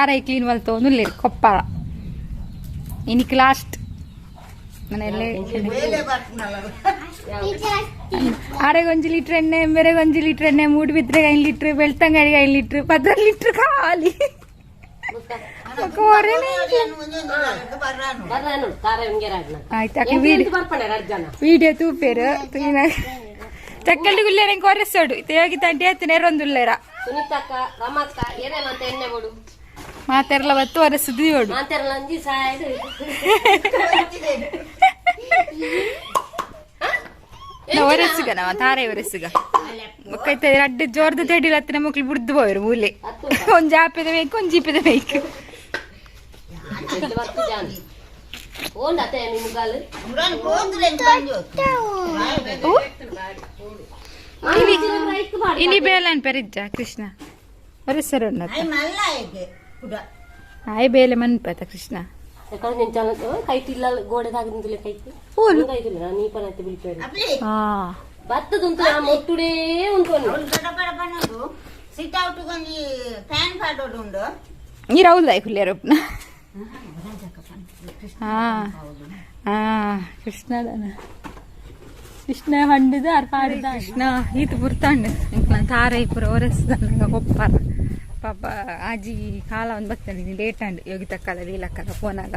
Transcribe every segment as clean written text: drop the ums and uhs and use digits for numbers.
ತಾರೈ clean ಮಲ್ತು ನುಲ್ಲೇರು Koppal ಇನಿಕ್ last ಮನೆಯಲ್ಲೇ ಆರೆಗೆ 1 litre ಎಣ್ಣೆ ಎಂಬೆರೆಗೆ 1 litre ಎಣ್ಣೆ ಮೂಡು ಬಿದ್ರೆಗೆ 5 ಲೀಟ್ರ್ ಬೆಳ್ತಂಗಡಿಗೆ 5 ಲೀಟ್ರ್ 10 ಲೀಟ್ರ್ ಖಾಲಿ వీడియో తూపేరు చక్కటి గుల్లేరు ఇంకొరేస్తాడు తేగి తంటే తినేరొందుల్లేరా మా తెరల వత్తు ఒరేస్తుంది వాడు ಒರೆಸ್ಗ ನಾವ ತಾರೆ ಒರೆಸ್ಗ ಮಕ್ಕೈತೆ ರಡ್ಡು ಜೋರ್ದ ತೆಡಿಲ ಹತ್ತಿನ ಮಕ್ಳು ಬುಡ್ದು ಹೋಯ್ರು ಮೂಲೆ ಒಂದ್ ಜಾಪಿದ ಬೇಕು ಒಂದ್ ಜೀಪಿದ ಬೇಕು ಇನಿ ಬೇಲನ್ ಪೆರಿಜ್ಜ ಕೃಷ್ಣ ಒರೆಸರು ಆಯ್ ಬೇಲೆ ಮನ್ಪತ ಕೃಷ್ಣ ಗೋಡೆ ನೀರು ಹೌದಾ ಹುಲ್ಲೇರಪ್ಪನ ಕೃಷ್ಣ ಹಂಡದ ಅರ್ಪಾಡಿದ ಕೃಷ್ಣ ಈತ ಬುರ್ತಾಂಡು ತಾರೈ ಪುರ ಒರೆಸ್ದ ಕೊಪ್ಪಾರ ಪಾಪ ಆಜಿ ಕಾಲ ಒಂದು ಬರ್ತಾನೆ ಲೇಟ್ ಅಂಡು ಯೋಗಿ ತಕ್ಕಲ್ಲ ವೀಲಕ್ಕಲ್ಲ ಫೋನಾಗ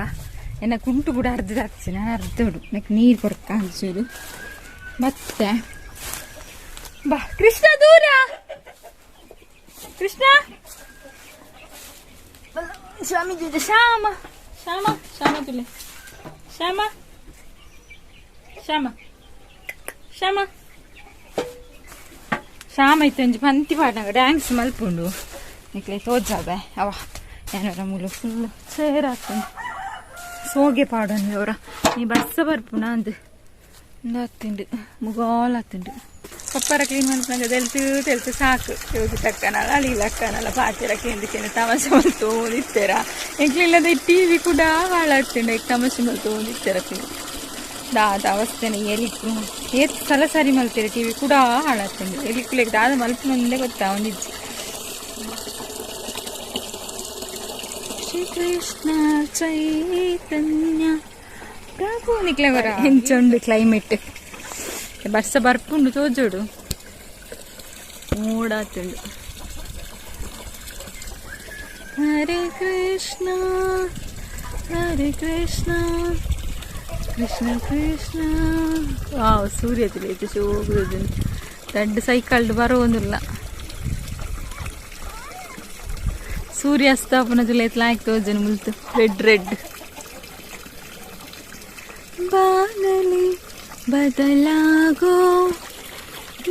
ಎನ್ನ ಕುಂಟು ಕೂಡ ಅರ್ಧದ ಹಚ್ಚಿ ನಾನು ಅರ್ಧೋಡು ನನಗೆ ನೀರು ಕೊರಕ ಅನ್ಸೋದು ಮತ್ತೆ ಬಾ ಕೃಷ್ಣ ದೂರ ಕೃಷ್ಣ ಸ್ವಾಮೀಜಿ ಶ್ಯಾಮ ಶ್ಯಾಮ ಶ್ಯಾಮ ತುಲೆ ಶ್ಯಾಮ ಶ್ಯಾಮ ಶ್ಯಾಮ ಶ್ಯಾಮ ಇತ್ತು ಒಂಜಿ ಪಂತಿ ಪಾಡ್ನಾಗ ಡ್ಯಾನ್ಸ್ ಮಲ್ಪುಂಡು ನಿಕ್ಲೆ ತೋಜಾಬೆ ಅವ ಏನಾರ ಮುಲು ಫುಲ್ಲು ಸೇರಾಗ್ತಂದು ಸೋಗೆ ಪಾಡೋನು ಅವರ ಈ ಬಸ್ಸ ಬರ್ಪುಣ ಅಂದು ಹತ್ತುಂಡು ಮುಗಾಲತ್ತುಂಡು ಪಪ್ಪರ ಕ್ಲೀನ್ ಮಾಡ್ಕೊಂಡ ತೆಲ್ತು ಸಾಕು ಹೋಗಿ ತಕ್ಕನಲ್ಲ ಅಳಿಲಕ್ಕನಲ್ಲ ಪಾತಿರಕ್ಕೆ ಎಂದಕ್ಕೆ ತಮಾಷೆ ಮಲ್ತು ಓದಿತ್ತೇರ ಎಂಕ್ಲಿಲ್ಲದ ಟಿ ವಿ ಕೂಡ ಹಾಳಾಗ್ತುಂಡು ಈಗ ತಮಾಷೆ ಮಲ್ತು ಓದಿತ್ತೇರ ದಾದ ಅವಸ್ಥೆನ ಎಲಿಕ್ಕು ಏತ್ ಸಲ ಸರಿ ಮಲ್ತೀರ ಟಿ ವಿ ಕೂಡ ಹಾಳಾಗ್ತುಂಡು ಎಲಿಕ್ಕುಲೆಗೆ ದಾದ ಮಲ್ಪು ಮುಂದೆ ಗೊತ್ತಾ ಒಂದಿಜ್ಜಿ ಕೃಷ್ಣ ಚೈತನ್ಯ ಪ್ರಭು ನಿಕ್ಲೆ ಬರ ಹೆಂಚುಂಡು ಕ್ಲೈಮೇಟ್ ಬರ್ಸ ಬರ್ಪುಂಡು ತೋಜೋಡು ಮೂಡಾತುಂಡು ಹರೇ ಕೃಷ್ಣ ಕೃಷ್ಣ ಕೃಷ್ಣ ವಾವ್ ಸೂರ್ಯ ತಿಳಿಯಿತು ಶೋಗುದು ದೊಡ್ಡ ಸೈಕಲ್ಡು ಬರೋದಿಲ್ಲ ಸೂರ್ಯಾಸ್ತಾಪನ ಜುಲೈತ್ ಲಾಯ್ಕ್ ತೋಜನ್ ಮುಲ್ತು ರೆಡ್ ಬಾನಲಿ ಬದಲಾಗೋ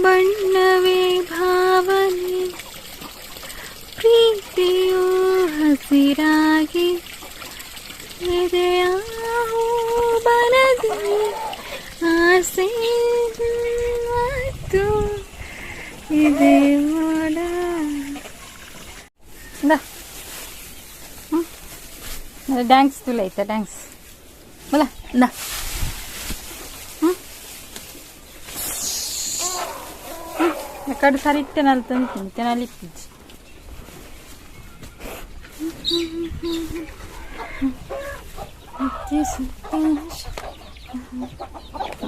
ಬಣ್ಣವೇ ಭಾವನೆ ಪ್ರೀತಿಯೋ ಹಸಿರಾಗಿ ಎದೆಯ ಬನದಿ ಆಸೆ ಮತ್ತು ಇದೆ ಮೋಡ ಡ್ಯಾಂಕ್ಸ್ ತುಲ ಐತ ಡ್ಯಾಂಕ್ಸ್ ಬಲ ನಾ ಎಕಡೆ ಸರಿ ಇಟ್ಟೆನಲ್ಲಿ ತಂತೀನಿ ತೆನಲ್ಲಿ ಇಪ್ಪಿಜ್ಜಿ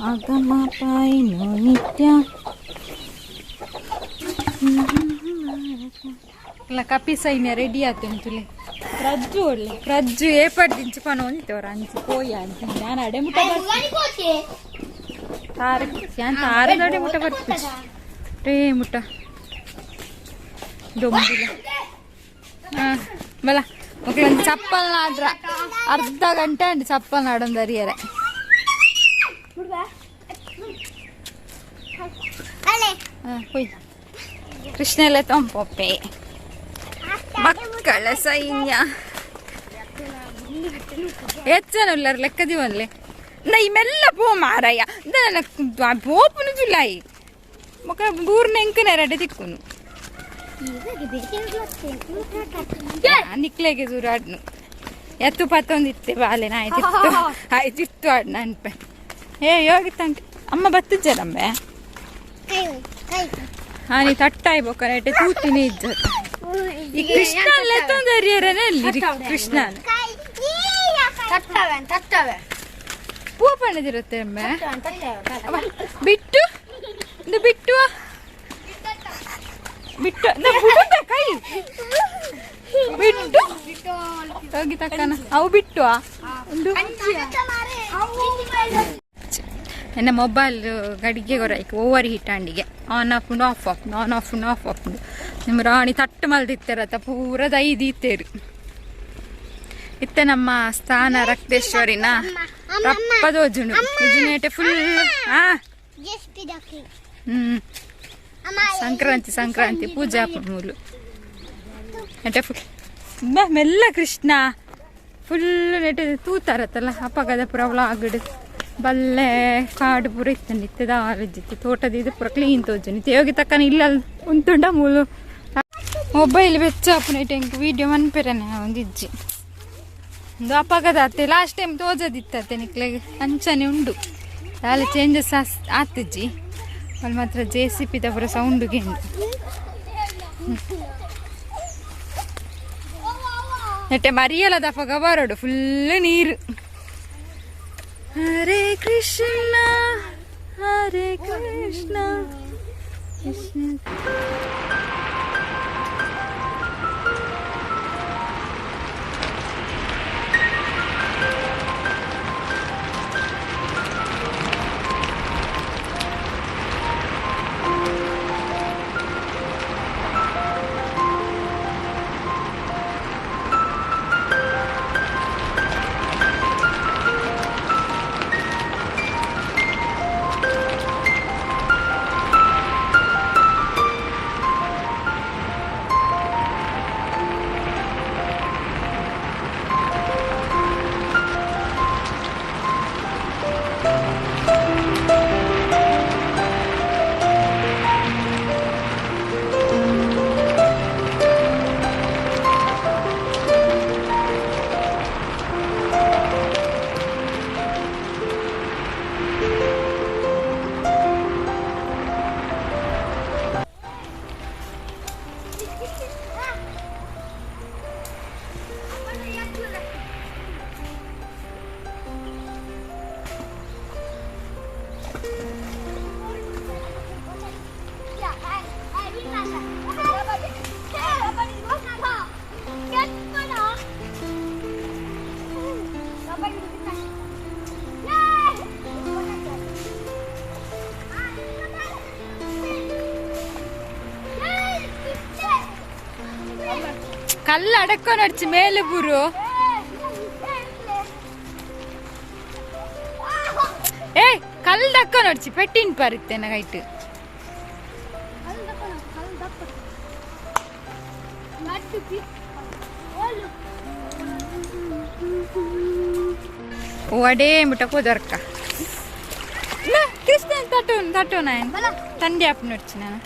ಆಗಮ ಪಾಯಿನೋ ನಿತ್ಯ ಇಲ್ಲ ಕಪಿ ಸೈನ್ಯ ರೆಡಿ ಆತೇನೆ ತುಲೆ ಪ್ರಜ್ಜು ಒಳ್ಳೆ ಪ್ರಜ್ಜು ಏಪಡ್ದಿಂಚು ಪನ ಹೊಂದಿತ್ತವ್ರ ಅಂಚು ಪೋಯ ಅಂತ ನಾನು ಅಡೆ ಮುಟ್ಟ ಬರ್ತೀನಿ ಅಂತ ಆರದಡೆ ಮುಟ್ಟ ಬರ್ತೀನಿ ರೇ ಮುಟ್ಟ ದೊಂಬಿಲ್ಲ ಬಲ ಮಕ್ಕಳೊಂದು ಚಪ್ಪಲ್ ಆದ್ರ ಅರ್ಧ ಗಂಟೆ ಅಂಡು ಚಪ್ಪಲ್ ನಾಡೊಂದು ಅರಿಯರೆ ಹೋಯ್ ಕೃಷ್ಣ ಎಲ್ಲ ತಂಪೊಪ್ಪೆ ಮಕ್ಕಳ ಸೈನ್ಯ ಹೆಚ್ಚನಲ್ಲರ ಲೆಕ್ಕದಿವಲ್ಲೇ ನೈ ಮೆಲ್ಲ ಪೋ ಮಾರಯ್ಯ ಪೋಪುನು ಜುಲಾಯಿ ಮಕ್ಕ ಬೂರ್ನ ಎಂಕನ ಎರಡೆ ತಿಕ್ಕುನು ನಿಕ್ಲೆಗೆ ದೂರ ಆಡ್ನು ಎತ್ತು ಪತ್ತೊಂದಿತ್ತೆ ಬಾಲೆ ಆಯ್ತಿತ್ತು ಆಡ್ನ ಅನ್ಪೆ ಏ ಯೋಗಿತ್ತಂಟು ಅಮ್ಮ ಬತ್ತಿಜ್ಜರಮ್ಮೆ ಹಾನಿ ತಟ್ಟಾಯಿ ಬೋಕರೇಟೆ ತೂತಿನೇ ಇದ್ದ ಈ ಕೃಷ್ಣ ತೊಂದರಿಯರಲ್ಲಿ ಕೃಷ್ಣ ಪೂ ಪಣದಿರುತ್ತೆ ಅಮ್ಮೆ ಬಿಟ್ಟು ಇದು ಬಿಟ್ಟು ಬಿಟ್ಟು ಕೈ ಬಿಟ್ಟು ಹೋಗಿ ತಕ್ಕನ ಅವು ಬಿಟ್ಟು ಒಂದು ನನ್ನ ಮೊಬೈಲ್ ಗಡಿಗೆ ಗೊರೈಕ್ ಓವರ್ ಹೀಟ್ ಅಂಡಿಗೆ ಆನ್ ಆಫ್ ಆಫ್ ನಿಮ್ಮ ರಾಣಿ ತಟ್ಟು ಮಲ್ದಿತ್ತಾರತ್ತ ಪೂರದ 5 ಇತ್ತೇರು ಇತ್ತ ನಮ್ಮ ಸ್ಥಾನ ರಕ್ತೇಶ್ವರಿನ ರಪ್ಪದೋಜುನು ಇಜಿನೇಟೆ ಫುಲ್ ಸಂಕ್ರಾಂತಿ ಪೂಜಾ ಮೂಲು ನೆಟ್ಟೆ ಫುಲ್ ಮೆಲ್ಲ ಕೃಷ್ಣ ಫುಲ್ ನೆಟ್ಟೆ ತೂತಾರತ್ತಲ್ಲ ಅಪ್ಪಗದ ಪುರ ವ್ಲಾಗ್ಡ್ ಬಲ್ಲೆ ಕಾಡು ಪೂರ ಇತ್ತಂದಿತ್ತದ ಆಲಜಿತ್ತು ತೋಟದ ಇದು ಪೂರ ಕ್ಲೀನ್ ತೋಜುನಿ ಹೋಗಿ ತಕ್ಕನ ಇಲ್ಲ ಉಂತುಂಡ ಮೂಲು ಮೊಬೈಲ್ ಬೆಚ್ಚ ಅಪ್ಪನ ಟೆಂಕ್ ವಿಡಿಯೋ ಮನ್ಪೆರನೆ ಒಂದಿಜ್ಜಿ ಒಂದು ಅಪಘಾತ ಆತೆ ಲಾಸ್ಟ್ ಟೈಮ್ ತೋಜದಿತ್ತೆ ನಿಕ್ಲೆಗೆ ಅಂಚನೆ ಉಂಡು ಎಲ್ಲ ಚೇಂಜಸ್ ಆತಜ್ಜಿ ಅಲ್ಲಿ ಮಾತ್ರ JCP ಪೂರ ಸೌಂಡುಗೆ ನೆಟ್ಟೆ ಮರಿಯಲ್ಲದ ಅಪಗ ಬರೋಡು ಫುಲ್ ನೀರು ಹರೇ ಕೃಷ್ಣ ಕೃಷ್ಣ ಕಲ್ಲು ಅಡಕೊಂಡು ಅಡ್ಚಿ ಮೇಲೆ ಬುರು ಏ ಕಲ್ಲು ದಕ್ಕೊಂಡು ಅಡ್ಚಿ ಪೆಟ್ಟಿನ ಪರುತ್ತೆ ನಗೈಟ್ ಒಡೇ ಮುಟ್ಟಕೋ ದೊರಕ ಕೃಷ್ಣ ತಟೋ ನಾನು ತಂದೆ ಅಪ್ಪ ನೋಡ್ಚಿ ನಾನು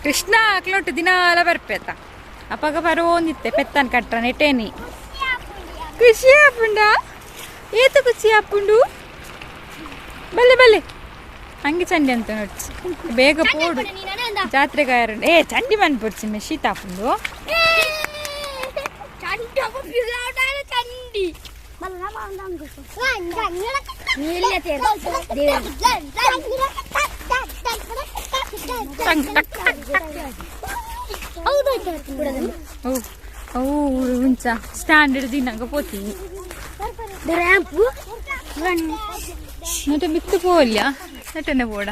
ಕೃಷ್ಣ ಕ್ಲೋಟ್ ದಿನಾಲ ಬರ್ಪೇತ ಅಪ್ಪಗ ಬರೋಂದಿತ್ತೆ ಪೆತ್ತನ್ ಕಟ್ರ ನೆಟೇನಿ ಖುಷಿ ಆಪುಂಡ ಏತ ಖುಷಿ ಆಪುಂಡು ಬಲ್ಲೆ ಹಂಗೆ ಚಂಡಿ ಅಂತ ನೋಡ್ಸಿ ಬೇಗ ಪೋಡು ಜಾತ್ರೆಗಾರ ಚಂಡಿ ಮನ್ಪೊಡ್ಸಿ ಶೀತ ಆಪುಂಡು ఉంచా స్టాండర్డ్ తిన్నాక పోతుంది ಮತ್ತೆ ಬಿತ್ತು ಪೋಲ್ಯ ನಟನೆ ಬೋಡ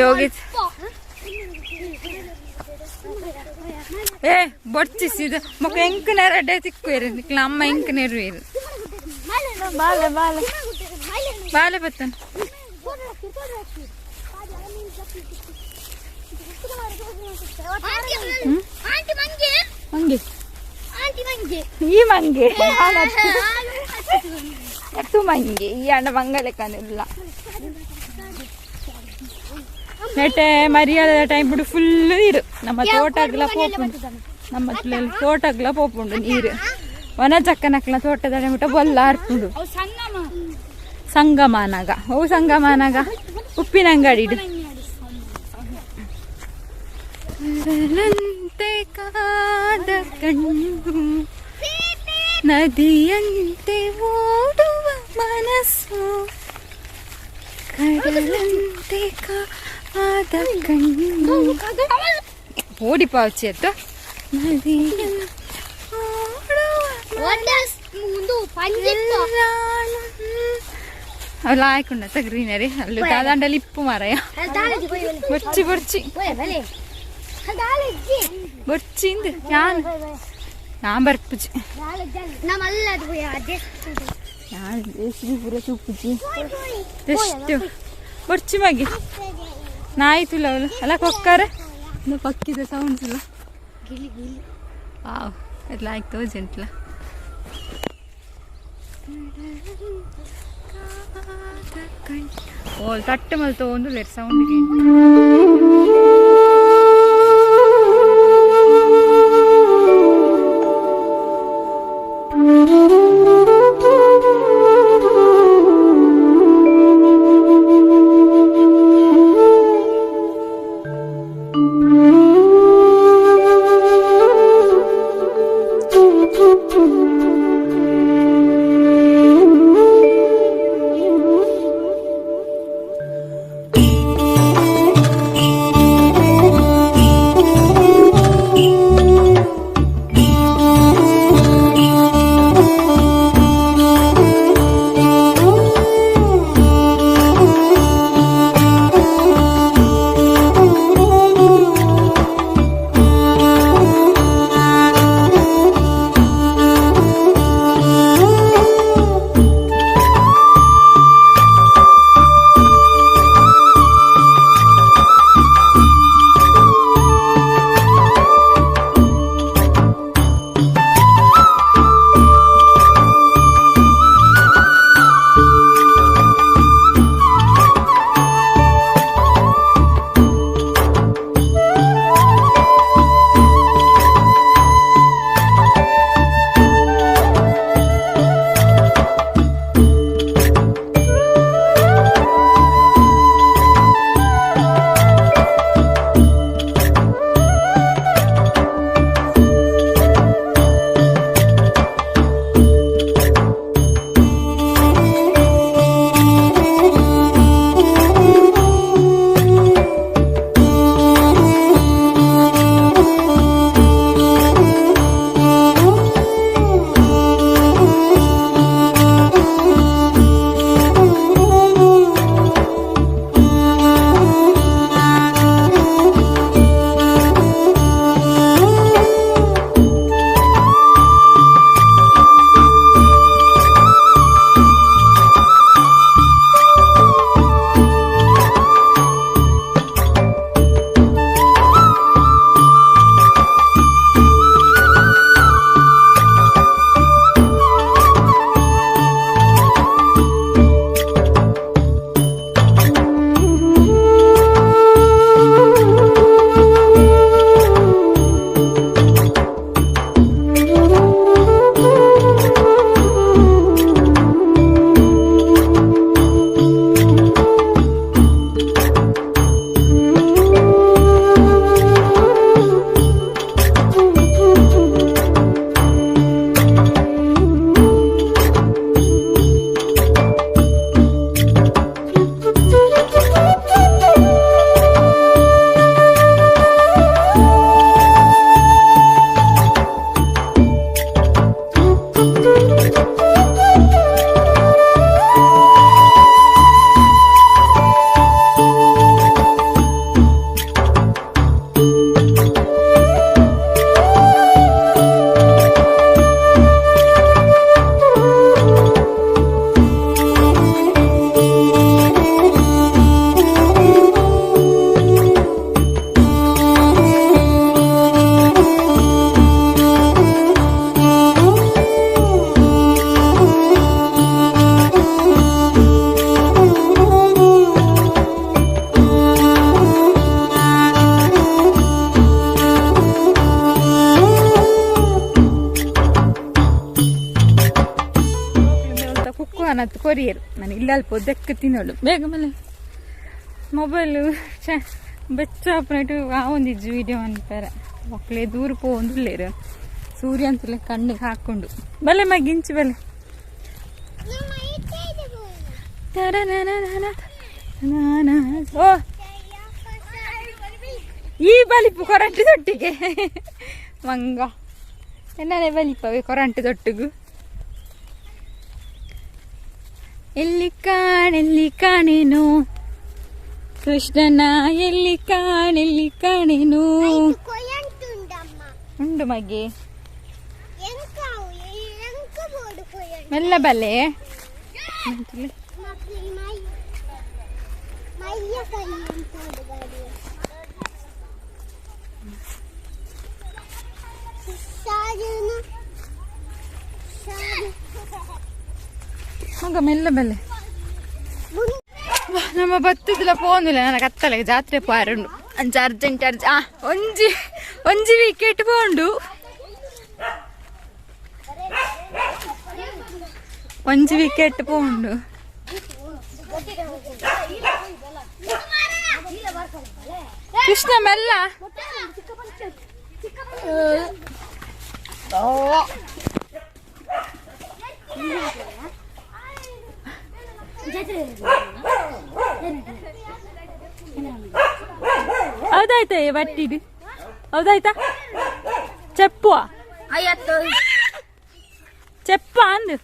ಯೋಗಿ ಏ ಬೊಚ್ಚಿಸಿದ ಮಕ್ಕ ಎಂಕನೇರ ಅಡ್ಡೆ ತಿಕ್ಕುವೇರು ನಿಕ್ಲ ಅಮ್ಮ ಎಂಕನೇರು ಇರು ಬಾಲೆ ಬಾಲೆ ಬಾಲೆ ಬತ್ತನ ಮಂಗೆ ಈ ಮಂಗೆ ಅತ್ತು ಮಂಗೆ ಈ ಅಣ್ಣ ಮಂಗಲೆ ಕನಿಲ್ಲ ನೆಟ್ಟೆ ಮರಿಯಾದ ಟೈಮ್ ಬಿಡು ಫುಲ್ ನೀರು ನಮ್ಮ ತೋಟಗ್ಲ ಪೋಪುಂಡು ನಮ್ಮ ತೋಟಗ್ಲ ಪೋಪುಂಡು ನೀರು ವನ ಚಕ್ಕನಕ್ಲ ತೋಟದ ಬಿಟ್ಟು ಬೊಲ್ಲ ಅರ್ಪುಂಡು ಸಂಗಮಾನಾಗ ಅವು ಸಂಗಮಾನಾಗ ಉಪ್ಪಿನ ಅಂಗಡಿ ಕಡಲಂತೆ ಕಾದ ಕಣ್ಣು ನದಿಯಂತೆ ಓಡುವ ಮನಸ್ಸು ಕಡಲಂತೆ ಕಾದ ಕಣ್ಣು ಓಡಿ ಪಾವಚಿ ಅತ್ತ ಅವೆಲ್ಲ ಆಯ್ಕೊಂಡ ಗ್ರೀನರಿ ಅಲ್ಲಿ ದಾದಾಂಡಲ್ಲಿ ಇಪ್ಪು ಮಾರಾಯ ಬರ್ಚಿ ಬರ್ಚಿ ಬರ್ಚಿಂದ ഞാൻ ಬರ್ಪುಜಿ ಪೂರ ಚೂಪುಜಿ ಎಷ್ಟು ಬರ್ಚಿ ಮಗಿ ನಾಯ್ತುಲ್ಲ ಅವಳು ಅಲ್ಲ ಕೊಕ್ಕಾರ ಪಕ್ಕಿದ ಸೌಂಡ್ಸ್ ಇಲ್ಲ ವಾವ್ ಎಲ್ಲ ಆಯ್ತು ಜಂಟ್ಲ ಓ ತಟ್ಟು ಮಲ್ತು ಒಂದು ಲೆಟ್ ಸೌಂಡ್ ಇಲ್ಲ ಅಲ್ಪ ಒದ್ದಕ್ಕೆ ತಿನ್ನೋಳು ಬೇಗ ಮೇಲೆ ಮೊಬೈಲು ಬೆಚ್ಚಪ್ಪನಟ್ಟು ಒಂದಿಜ್ಜು ವಿಡಿಯೋ ಅನ್ಪಾರ ಮಕ್ಕಳೇ ದೂರ ಪೋಂದುಲ್ಲೇರು ಸೂರ್ಯ ಅಂತಲೇ ಕಣ್ಣಿಗೆ ಹಾಕೊಂಡು ಬಲೆ ಮಗಿಂಚು ಬಲೆ ಓ ಈ ಬಲಿಪು ಕೊರಂಟು ತೊಟ್ಟಿಗೆ ಮಂಗ ಎನ್ನಡೆ ಬಲಿಪವೆ ಕೊರಂಟು ತೊಟ್ಟಿಗೂ ಎಲ್ಲಿ ಕಾಣೇನು ಕೃಷ್ಣನ ಎಲ್ಲಿ ಕಾಣೇನು ಉಂಡು ಮಗೆ ಮೆಲ್ಲ ಬಲೆ ಮಗ ಮೆಲ್ಲ ಬಲ್ಲೆ ನಮ್ಮ ಬತ್ತದಿಲ್ಲ ಪೋಂದಿಲ್ಲ ನನ್ನ ಕತ್ತಲೆಗೆ ಜಾತ್ರೆ ಪಾರುಂಡು ಅಂಚ ಅರ್ಜೆಂಟ್ ಒಂಜಿ ವಿಕೆಟ್ ಪೋಂಡು ಒಂಜಿ ವಿಕೆಟ್ ಪೋಂಡು ಕೃಷ್ಣ ಮೆಲ್ಲ ಹೌದಾಯ್ತಾ ಬಟ್ಟಿಡು ಹೌದಾಯ್ತಾ ಚೆಪ್ಪುವ ಚೆಪ್ಪ ಅಂದು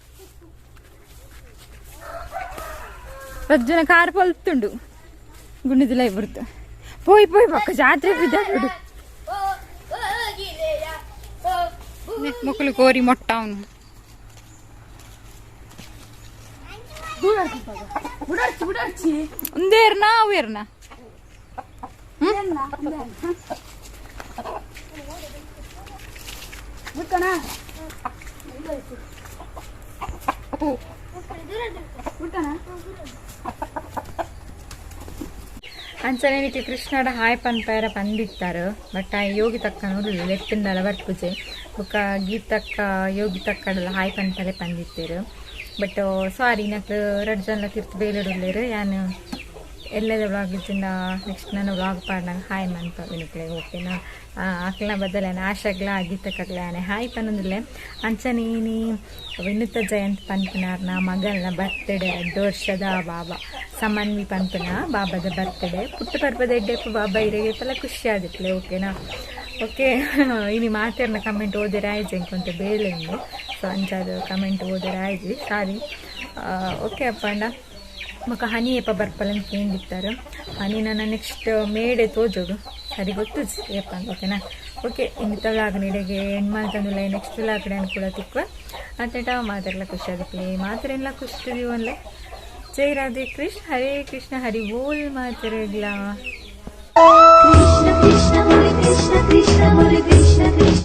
ರಜ್ಜನ ಕಾರ್ ಪೊಲ್ತುಂಡು ಗುಂಡಿದಿಲ್ಲ ಇಬ್ಬರ್ತು ಪೋಯ್ ಪಕ್ಕ ಜಾತ್ರೆ ಬಿದ್ದಾಡು ಮಕ್ಕಳು ಕೋರಿ ಮೊಟ್ಟ ಅವನು ಒಂದೇರ್ನಾ ಅವೇರ್ನಾ ಅಂಚನೆನಿಕ್ಕೆ ಕೃಷ್ಣಡ ಹಾಯ್ ಪನ್ಪೇರ ಪಂದಿತ್ತಾರು ಬಟ್ ಆ ಯೋಗಿ ತಕ್ಕ ನೋಡಲಿಲ್ಲ ಲೆಫ್ಟಿಂದಲ್ಲ ಬರ್ಪುಜೆ ಬೊಕ್ಕ ಗೀತಕ್ಕ ಯೋಗಿ ತಕ್ಕಡಲ್ಲ ಹಾಯ್ ಪನ್ಪಲೆ ಪಂದಿತ್ತೇರು ಬಟ್ ಸಾರಿ ನಕ್ಲು ಎರಡು ಜನ ತಿರ್ತು ಬೇಲೆಡುಲ್ಲೇರು ಯಾನು ಎಲ್ಲದ ವ್ಲಾಗಿಂದ ನೆಕ್ಸ್ಟ್ ನನ್ನ ವ್ಲಾಗ್ ಪಾಡ್ನಾಗ ಹಾಯ್ ಮನ್ಪವಿನಿಕ್ಲೆ ಓಕೆನಾ ಅಕ್ಲ ಬದಲೇನ ಆಶಾಗ್ಲ ಗೀತಕ್ಕಾಗ್ಲಾನೆ ಹಾಯ್ ಪನ್ನೊಂದಿಲ್ಲೆ ಅಂಚನೀನಿ ವಿನುತ ಜಯಂತ್ ಪನ್ಪನಾರ್ನ ಮಗಲ್ನ ಬರ್ತ್ಡೇ 2 ವರ್ಷದ ಬಾಬಾ ಸಮನ್ವಿ ಪನ್ಪನ ಬಾಬಾದ ಬರ್ತ್ಡೇ ಪುಟ್ಟ ಪರ್ಪದ ಎಡ್ಡೆಪ್ಪ ಬಾಬಾ ಇರೆಗೆ ಪಲ ಖುಷಿ ಆದಿತ್ಲೆ ಓಕೆನಾ ಓಕೆ ಇನಿ ಮಾತಾಡ್ನ ಕಮೆಂಟ್ ಓದಿರ ಆಯ್ಜಿ ಅಂಕೊಂತ ಬೇಳೆ ಉಂಡು ಸೊ ಅಂಚಾದ ಕಮೆಂಟ್ ಓದಿರ ಆಯ್ಜಿ ಸಾರಿ ಓಕೆ ಅಪ್ಪಂಡ ಮಕ್ಕ ಹನಿ ಏಪ ಬರ್ಪಲ್ಲಂತ ಕೇಂದಿತ್ತಾರೆ ಹನಿ ನನ್ನ ನೆಕ್ಸ್ಟ್ ಮೇಡೆ ತೋಜೋಡು ಸರಿ ಗೊತ್ತು ಏಪ ಓಕೆನಾ ಓಕೆ ಇನ್ನಿತ ಲಾಗ್ ನಿಡೆಗೆ ಹೆಣ್ಮಾಲ್ ತಂದಿಲ್ಲ ನೆಕ್ಸ್ಟ್ ಲಾಗಡೆ ಕೂಡ ತಿಕ್ವ ಅತ್ತೇಟ ಮಾತಾಡ್ಲ ಖುಷಿ ಆದಿಪ್ಲೆ ಮಾತಾರೆಲ್ಲ ಖುಷಿ ಅನ್ಲೆ ಜೈ ರಾಧೆ ಕೃಷ್ಣ ಹರೇ ಕೃಷ್ಣ ಹರಿ ಬೋಲ್ ಮಾತಾಡ್ಲಾ.